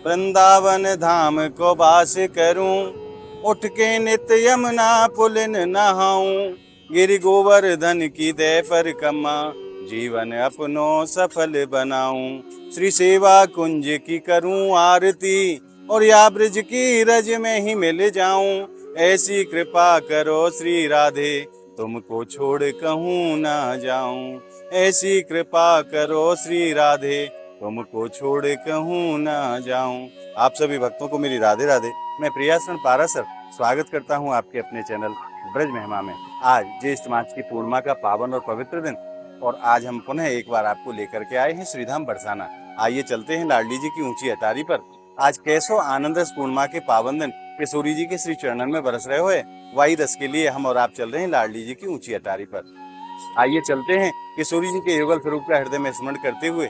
वृंदावन धाम को वास करूं, उठ के नित्य यमुना पुलिन नहाऊं। गिरि गोवर्धन की दया परिक्रमा, जीवन अपनो सफल बनाऊं। श्री सेवा कुंज की करूं आरती, और या ब्रज की रज में ही मिल जाऊं। ऐसी कृपा करो श्री राधे, तुमको छोड़ कहूँ ना जाऊं। ऐसी कृपा करो श्री राधे, तुमको छोड़ कहूँ ना जाऊं। आप सभी भक्तों को मेरी राधे राधे। मैं प्रियासन पारासर स्वागत करता हूं आपके अपने चैनल ब्रज महिमा में। आज ज्येष्ठ मास की पूर्णिमा का पावन और पवित्र दिन, और आज हम पुनः एक बार आपको लेकर के आए हैं श्रीधाम बरसाना। आइए चलते हैं लाडली जी की ऊंची अटारी पर। आज कैसो आनंद रस पूर्णिमा के पावन दिन किशोरी जी के श्री चरणन में बरस रहे हुए, वही रस के लिए हम और आप चल रहे हैं लाडली जी की ऊंची अटारी पर। आइए चलते हैं किशोरी जी के युगल स्वरूप का हृदय में स्मरण करते हुए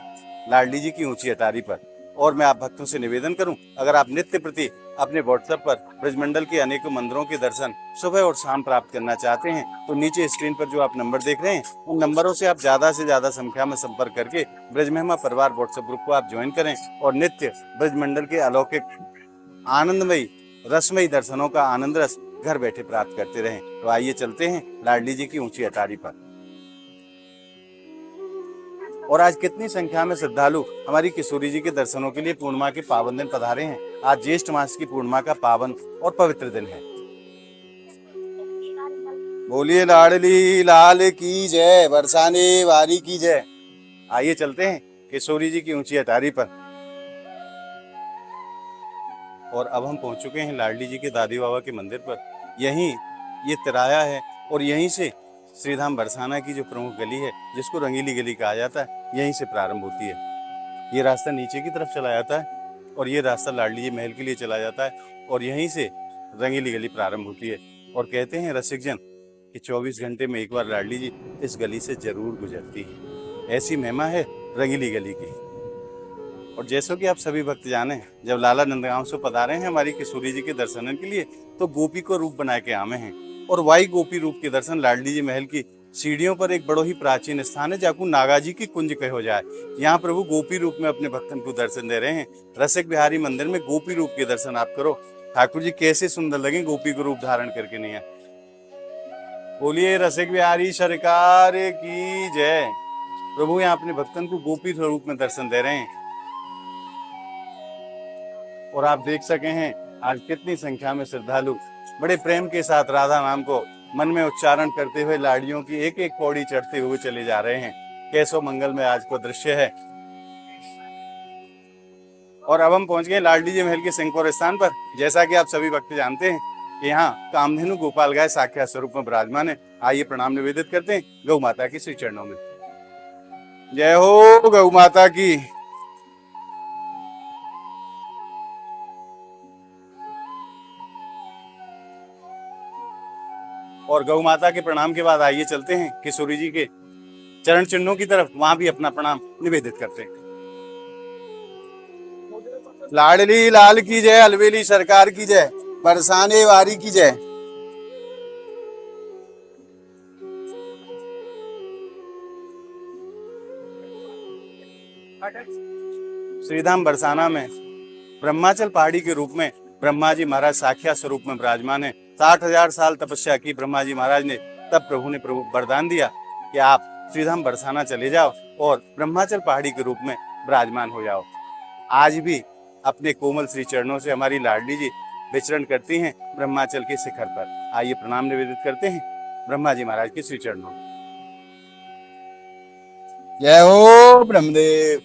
लाडली जी की ऊंची अटारी पर। और मैं आप भक्तों से निवेदन करूं, अगर आप नित्य प्रति अपने व्हाट्सएप पर ब्रजमंडल के अनेकों मंदिरों के दर्शन सुबह और शाम प्राप्त करना चाहते हैं, तो नीचे स्क्रीन पर जो आप नंबर देख रहे हैं, उन नंबरों से आप ज्यादा से ज्यादा संख्या में संपर्क करके ब्रज महिमा परिवार व्हाट्सएप ग्रुप को आप ज्वाइन करें और नित्य ब्रजमंडल के अलौकिक आनंदमयी रसमयी दर्शनों का आनंद रस घर बैठे प्राप्त करते रहें। तो आइए चलते हैं लाडली जी की ऊंची अटारी पर। और आज कितनी संख्या में श्रद्धालु हमारी किशोरी जी के दर्शनों के लिए पूर्णिमा के पावन दिन पधारे हैं। आज ज्येष्ठ मास की पूर्णिमा का पावन और पवित्र दिन है। बोलिए लाडली लाल की जय, बरसाने वारी की जय। आइए चलते हैं किशोरी जी की ऊंची अटारी पर। और अब हम पहुंच चुके हैं लाडली जी के दादी बाबा के मंदिर पर। यहीं ये तिराया है और यहीं से श्रीधाम बरसाना की जो प्रमुख गली है, जिसको रंगीली गली कहा जाता है, यहीं से प्रारंभ होती है। ये रास्ता नीचे की तरफ चला जाता है और ये रास्ता लाडली जी महल के लिए चला जाता है और यहीं से रंगीली गली प्रारंभ होती है। और कहते हैं रसिक जन कि 24 घंटे में एक बार लाडली जी इस गली से जरूर गुजरती है। ऐसी महिमा है रंगीली गली की। और जैसो कि आप सभी भक्त जाने, जब लाला नंदगांव से पधारे हैं हमारी किशोरी जी के दर्शन के लिए, तो गोपी को रूप बना के आमे हैं। और वाई गोपी रूप के दर्शन लाडली जी महल की सीढ़ियों पर एक बड़ो ही प्राचीन स्थान है, जाकू नागाजी की कुंज कहो जाए। यहाँ प्रभु गोपी रूप में अपने भक्तन को दर्शन दे रहे हैं। रसिक बिहारी मंदिर में गोपी रूप के दर्शन आप करो। ठाकुर जी कैसे सुंदर लगे गोपी को रूप धारण करके। नहीं है, बोलिए रसिक बिहारी सरकार की जय। प्रभु यहाँ अपने भक्तन को गोपी स्वरूप में दर्शन दे रहे हैं। और आप देख सके हैं आज कितनी संख्या में श्रद्धालु बड़े प्रेम के साथ राधा नाम को मन में उच्चारण करते हुए लाड़ियों की एक एक पौड़ी चढ़ते हुए चले जा रहे हैं। कैसो मंगल में आज को दृश्य है। और अब हम पहुंच गए लाडली जी महल के सिंहपुर स्थान पर। जैसा कि आप सभी भक्त जानते हैं कि यहाँ कामधेनु गोपाल गाय साक्षात स्वरूप में विराजमान है। आइए प्रणाम निवेदित करते हैं गौ माता के श्री चरणों में। जय हो गौ माता की। और गौ माता के प्रणाम के बाद आइए चलते हैं किशोरी जी के चरण चिन्हों की तरफ, वहां भी अपना प्रणाम निवेदित करते हैं। लाडली लाल की जय, अलवेली सरकार की जय, बरसाने वारी की जय। श्रीधाम बरसाना में ब्रह्माचल पहाड़ी के रूप में ब्रह्मा जी महाराज साक्षात स्वरूप में विराजमान है। 60,000 साल तपस्या की ब्रह्मा जी महाराज ने, तब प्रभु ने वरदान दिया कि आप श्रीधाम बरसाना चले जाओ और ब्रह्माचल पहाड़ी के रूप में विराजमान हो जाओ। आज भी अपने कोमल श्री चरणों से हमारी लाडली जी विचरण करती हैं ब्रह्माचल के शिखर पर। आइए प्रणाम निवेदित करते हैं ब्रह्मा जी महाराज के श्री चरणों में। जय हो ब्रह्मदेव।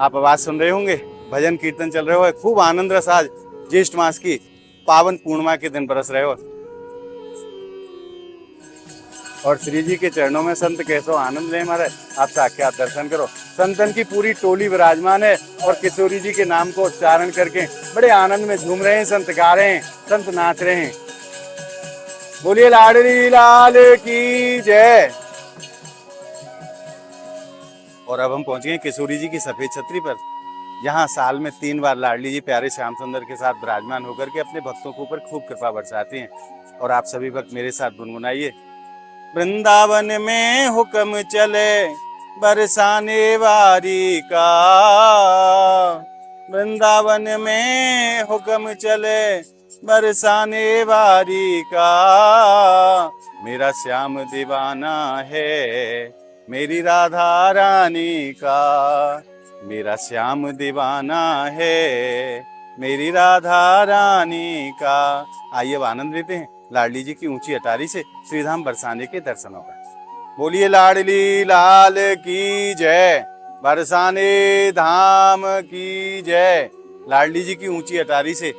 आप आवाज सुन रहे होंगे, भजन कीर्तन चल रहे हो, खूब आनंद रस आज ज्येष्ठ मास की पावन पूर्णिमा के दिन बरस रहे हो। और श्री जी के चरणों में संत कैसो आनंद ले हमारे, आप साक्षात दर्शन करो। संतन की पूरी टोली विराजमान है और किशोरी जी के नाम को उच्चारण करके बड़े आनंद में झूम रहे हैं। संत गा रहे हैं, संत नाच रहे हैं। बोलिए लाडली लाल की जय। और अब हम पहुंच गए किशोरी जी की सफेद छतरी पर, जहां साल में 3 बार लाडली जी प्यारे श्याम सुंदर के साथ विराजमान होकर के अपने भक्तों के ऊपर खूब कृपा बरसाती हैं। और आप सभी भक्त मेरे साथ गुनगुनाइए। वृंदावन में हुक्म चले, बरसाने वारी का। वृंदावन में हुक्म चले बरसाने वारी का। मेरा श्याम दीवाना है मेरी राधा रानी का। मेरा श्याम दीवाना है मेरी राधा रानी का। आइए अब आनंद लेते हैं लाडली जी की ऊंची अटारी से श्रीधाम बरसाने के दर्शनों का। बोलिए लाडली लाल की जय, बरसाने धाम की जय। लाडली जी की ऊंची अटारी से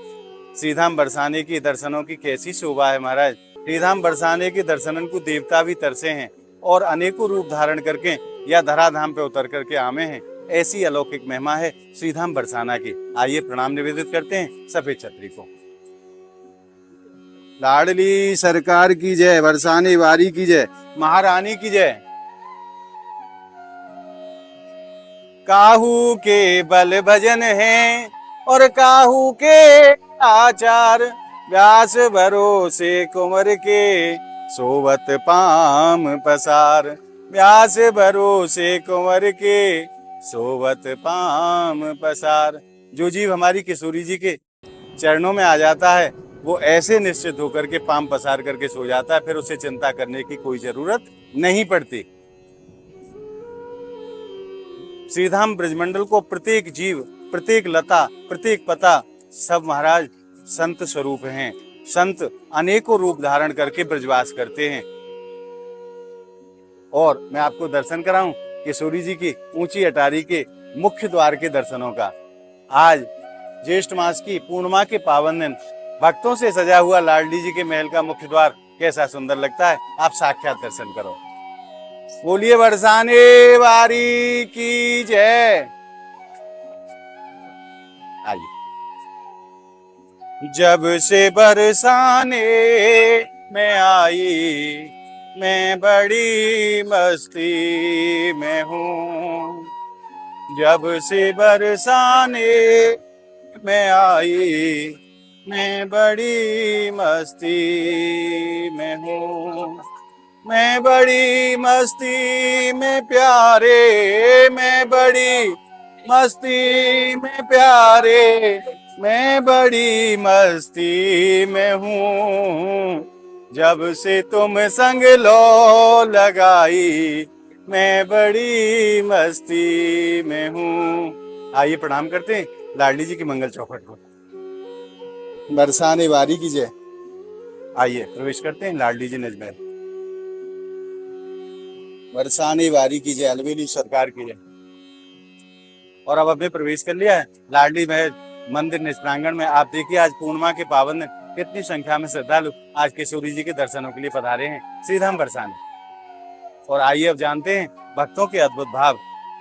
श्रीधाम बरसाने के दर्शनों की कैसी शोभा है महाराज। श्रीधाम बरसाने के दर्शनन को देवता भी तरसे हैं और अनेकों रूप धारण करके या धराधाम पे उतर करके आमे हैं। ऐसी अलौकिक महिमा है श्रीधाम बरसाना की। आइए प्रणाम निवेदित करते हैं सफेद छतरी को। लाडली सरकार की जय, बरसाने वारी की जय, महारानी की जय। काहू के बल भजन है और काहू के आचार। व्यास भरोसे कुंवर के सोवत पाम पसार। व्यास भरोसे कुंवर के सोवत पाम पसार। जो जीव हमारी किशोरी जी के चरणों में आ जाता है वो ऐसे निश्चित होकर के पाम पसार करके सो जाता है, फिर उसे चिंता करने की कोई जरूरत नहीं पड़ती। श्रीधाम ब्रजमंडल को प्रत्येक जीव, प्रत्येक लता, प्रत्येक पता सब महाराज संत स्वरूप हैं। संत अनेकों रूप धारण करके ब्रजवास करते हैं। और मैं आपको दर्शन कराऊं किशोरी जी की ऊंची अटारी के मुख्य द्वार के दर्शनों का। आज ज्येष्ठ मास की पूर्णिमा के पावन दिन भक्तों से सजा हुआ लाडली जी के महल का मुख्य द्वार कैसा सुंदर लगता है, आप साक्षात दर्शन करो। बोलिए बरसाने वारी की जय। आइए। जब से बरसाने में आई मैं बड़ी मस्ती में हूँ। जब से बरसाने में आई मैं बड़ी मस्ती में हूँ। मैं बड़ी मस्ती में प्यारे, मैं बड़ी मस्ती में प्यारे, मैं बड़ी मस्ती में हूँ। जब से तुम संग लो लगाई मैं बड़ी मस्ती में हूँ। आइए प्रणाम करते हैं लाडली जी की मंगल चौखट को। बरसाने वारी की जय। आइए प्रवेश करते हैं लाडली जी निज महल। बरसाने वारी की जय, अलवेली सरकार की जय। और अब हमने प्रवेश कर लिया है लाडली महल मंदिर निज प्रांगण में। आप देखिए आज पूर्णिमा के पावन दिन कितनी संख्या में श्रद्धालु आज किशोरी जी के दर्शनों के लिए पधारे हैं श्रीधाम बरसाने। और आइए अब जानते हैं भक्तों के अद्भुत भाव।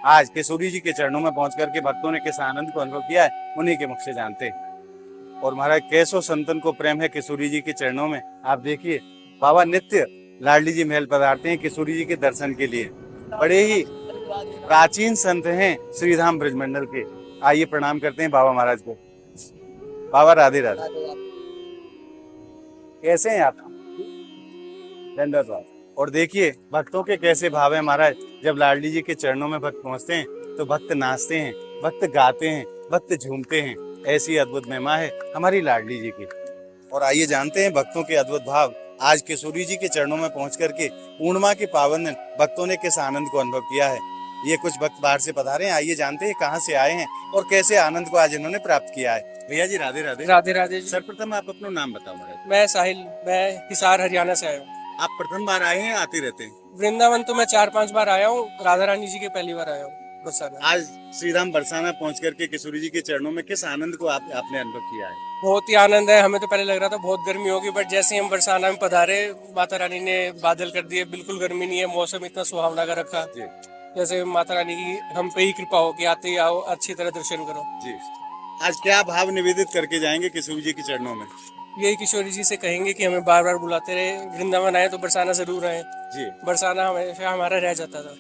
आज किशोरी जी के चरणों में पहुंच करके भक्तों ने किस आनंद को अनुभव किया है उन्हीं के मुख से जानते हैं। और महाराज कैसो संतन को प्रेम है किशोरी जी के चरणों में। आप देखिए बाबा नित्य लाडली जी महल पधारते हैं किशोरी जी के दर्शन के लिए। बड़े ही प्राचीन संत हैं श्रीधाम ब्रजमंडल के। आइए प्रणाम करते हैं बाबा महाराज को। बाबा राधे राधे, कैसे हैं आप? धन्यवाद। और देखिए भक्तों के कैसे भाव है महाराज। जब लाडली जी के चरणों में भक्त पहुंचते हैं तो भक्त नाचते हैं, भक्त गाते हैं, भक्त झूमते हैं। ऐसी अद्भुत महिमा है हमारी लाडली जी की। और आइए जानते हैं भक्तों के अद्भुत भाव। आज किशोरी जी के चरणों में पहुंच करके पूर्णिमा के पावन दिन भक्तों ने किस आनंद को अनुभव किया है। ये कुछ भक्त बाहर से पधारे हैं। आइए जानते हैं कहाँ से आए हैं और कैसे आनंद को आज इन्होंने प्राप्त किया है। भैया जी राधे राधे। राधे राधे जी। सर्वप्रथम आप अपना नाम बताओ महाराज। मैं साहिल, मैं हिसार हरियाणा से आया हूँ। आप प्रथम बार आए हैं, आते रहते हैं? वृंदावन तो मैं 4-5 बार आया हूँ, राधा रानी जी के पहली बार आया हूँ बरसाना। आज श्रीधाम बरसाना पहुंच करके किशोरी जी के चरणों में किस आनंद को आपने अनुभव किया है? बहुत ही आनंद है। हमें तो पहले लग रहा था बहुत गर्मी होगी, बट जैसे हम बरसाना में पधारे माता रानी ने बादल कर दिए। बिल्कुल गर्मी नहीं है, मौसम इतना सुहावना का रखा जी। जैसे माता रानी की हम पे ही कृपा हो कि आते ही आओ, अच्छी तरह दर्शन करो जी। आज क्या भाव निवेदित करके जाएंगे किशोरी जी के चरणों में? यही किशोरी जी से कहेंगे कि हमें बार बार बुलाते रहे। वृंदावन आए तो बरसाना जरूर आए जी। बरसाना हमेशा हमारा रह जाता था।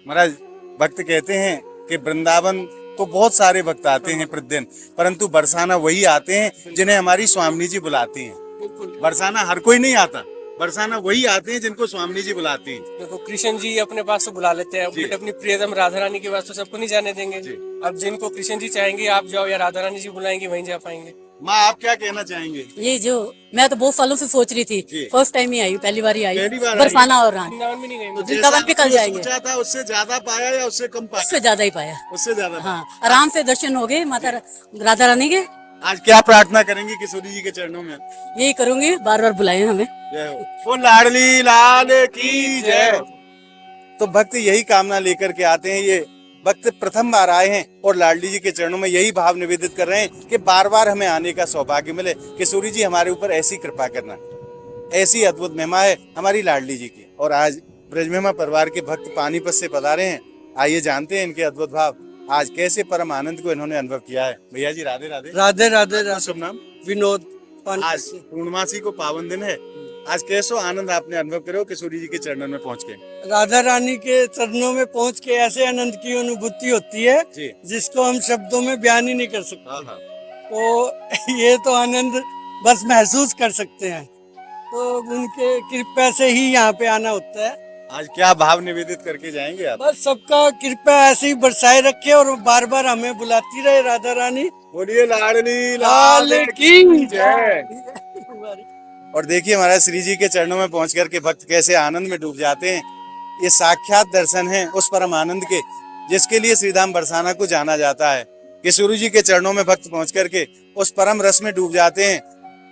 महाराज भक्त कहते हैं कि वृंदावन तो बहुत सारे भक्त आते हैं प्रतिदिन, परंतु बरसाना वही आते हैं जिन्हें हमारी स्वामी जी बुलाती हैं। बरसाना हर कोई नहीं आता, बरसाना वही आते हैं जिनको स्वामी जी बुलाती हैं। देखो कृष्ण जी अपने पास तो बुला लेते हैं, जी। बट अपनी प्रियतम राधा रानी के पास तो सबको नहीं जाने देंगे। जी। अब जिनको कृष्ण जी चाहेंगे आप जाओ या राधा रानी जी बुलाएंगे वहीं जा पाएंगे। माँ आप क्या कहना चाहेंगे? ये जो मैं तो बहुत सालों से सोच रही जी। थी, फर्स्ट टाइम ही आई हूँ, पहली बार ही आई पहली बार आई बरसाना और रान। वृंदावन भी नहीं गए। तो वृंदावन भी कल आपने जाएंगे। सोचा था उससे ज्यादा पाया या उससे कम पाया? उससे ज्यादा ही पाया। उससे ज्यादा पाया। हाँ, आराम से दर्शन हो गए माता राधा रानी के। आज क्या प्रार्थना करेंगी किशोरी जी के चरणों में? यही करूंगी, बार बार बुलाए हमें। जय हो। वो लाडली लाल की जय। तो भक्त यही कामना लेकर के आते हैं। ये भक्त प्रथम बार आए हैं और लाडली जी के चरणों में यही भाव निवेदित कर रहे हैं कि बार बार हमें आने का सौभाग्य मिले। किशोरी जी हमारे ऊपर ऐसी कृपा करना, ऐसी अद्भुत महिमा है हमारी लाडली जी की। और आज ब्रज महिमा परिवार के भक्त पानीपत से पधारे हैं। आइए जानते हैं इनके अद्भुत भाव, आज कैसे परम आनंद को इन्होंने अनुभव किया है। भैया जी राधे राधे। राधे राधे आपका शुभ नाम? विनोद। आज पूर्णमासी को पावन दिन है, आज कैसो आनंद आपने अनुभव करो किशोरी जी के चरणों में पहुंच के? राधा रानी के चरणों में पहुंच के ऐसे आनंद की अनुभूति होती है जी। जिसको हम शब्दों में बयान ही नहीं कर सकते। हाँ हाँ। तो ये तो आनंद बस महसूस कर सकते हैं, तो उनके कृपा से ही यहाँ पे आना होता है। आज क्या भाव निवेदित करके जाएंगे आप? बस सबका कृपा ऐसे ही बरसाए रखे और बार बार हमें बुलाती रहे राधा रानी। बोलिए लाडली लाल की जय। और देखिए महाराज श्री जी के चरणों में पहुंच करके भक्त कैसे आनंद में डूब जाते हैं। ये साक्षात दर्शन है उस परम आनंद के जिसके लिए श्रीधाम बरसाना को जाना जाता है। किशोरी जी के चरणों में भक्त पहुंच करके उस परम रस में डूब जाते हैं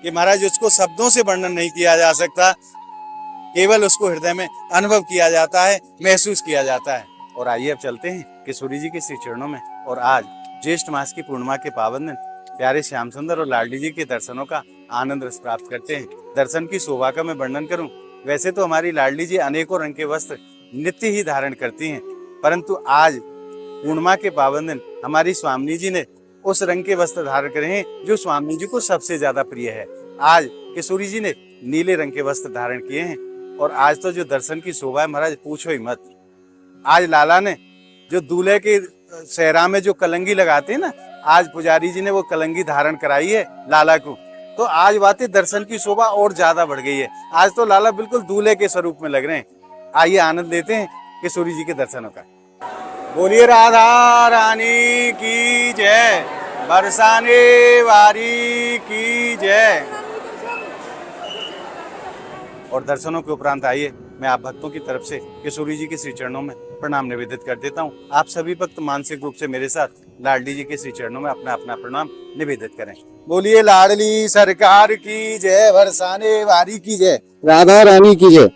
कि महाराज उसको शब्दों से वर्णन नहीं किया जा सकता, केवल उसको हृदय में अनुभव किया जाता है, महसूस किया जाता है। और आइए अब चलते हैं किशोरी जी के श्री चरणों में। और आज ज्येष्ठ मास की पूर्णिमा के पावन दिन प्यारे श्याम सुंदर और लाडली जी के दर्शनों का आनंद रस प्राप्त करते हैं। दर्शन की शोभा का मैं वर्णन करूं, वैसे तो हमारी लाडली जी अनेकों रंग के वस्त्र नित्य ही धारण करती हैं, परंतु आज पूर्णिमा के पावन दिन हमारी स्वामी जी ने उस रंग के वस्त्र धारण करे हैं जो स्वामी जी को सबसे ज्यादा प्रिय है। आज किशोरी जी ने नीले रंग के वस्त्र धारण किए हैं। और आज तो जो दर्शन की शोभा है महाराज पूछो ही मत। आज लाला ने जो दूल्हे के सेहरा में जो कलंगी लगाते हैं ना, आज पुजारी जी ने वो कलंगी धारण कराई है लाला को। तो आज बातें दर्शन की शोभा और ज्यादा बढ़ गई है। आज तो लाला बिल्कुल दूल्हे के स्वरूप में लग रहे हैं। आइए आनंद लेते हैं किशोरी जी के दर्शनों का। बोलिए राधा रानी की जय, बरसाने वारी की जय। और दर्शनों के उपरांत आइए मैं आप भक्तों की तरफ से किशोरी जी के श्री चरणों में प्रणाम निवेदित कर देता हूँ। आप सभी भक्त मानसिक रूप से मेरे साथ लाडली जी के श्री चरणों में अपना अपना प्रणाम निवेदित करें। बोलिए लाडली सरकार की जय, बरसाने वारी की जय, राधा रानी की जय।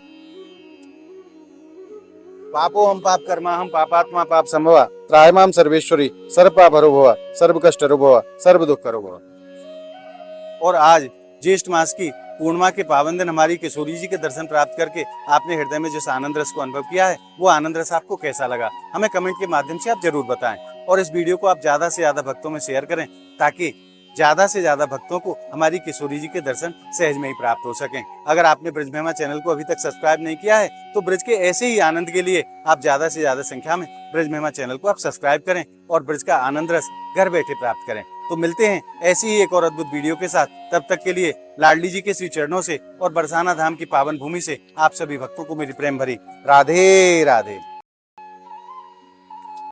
पापो हम पाप कर्मा हम पापात्मा पाप संभवा, त्रायमाम सर्वेश्वरी सर्व पाप हरो भवा, सर्व कष्ट हरो भवा, सर्व दुख हरो भवा। और आज ज्येष्ठ मास की पूर्णिमा के पावन दिन हमारी किशोरी जी के दर्शन प्राप्त करके आपने हृदय में जिस आनंद रस को अनुभव किया है, वो आनंद रस आपको कैसा लगा हमें कमेंट के माध्यम से आप जरूर बताएं। और इस वीडियो को आप ज्यादा से ज्यादा भक्तों में शेयर करें ताकि ज्यादा से ज्यादा भक्तों को हमारी किशोरी जी के दर्शन सहज में ही प्राप्त हो सकें। अगर आपने ब्रज महिमा चैनल को अभी तक सब्सक्राइब नहीं किया है तो ब्रज के ऐसे ही आनंद के लिए आप ज्यादा से ज्यादा संख्या में ब्रज महिमा चैनल को आप सब्सक्राइब करें और ब्रज का आनंद रस घर बैठे प्राप्त करें। तो मिलते हैं ऐसी ही एक और अद्भुत वीडियो के साथ। तब तक के लिए लाडली जी के श्री चरणों से और बरसाना धाम की पावन भूमि से आप सभी भक्तों को मेरी प्रेम भरी राधे राधे।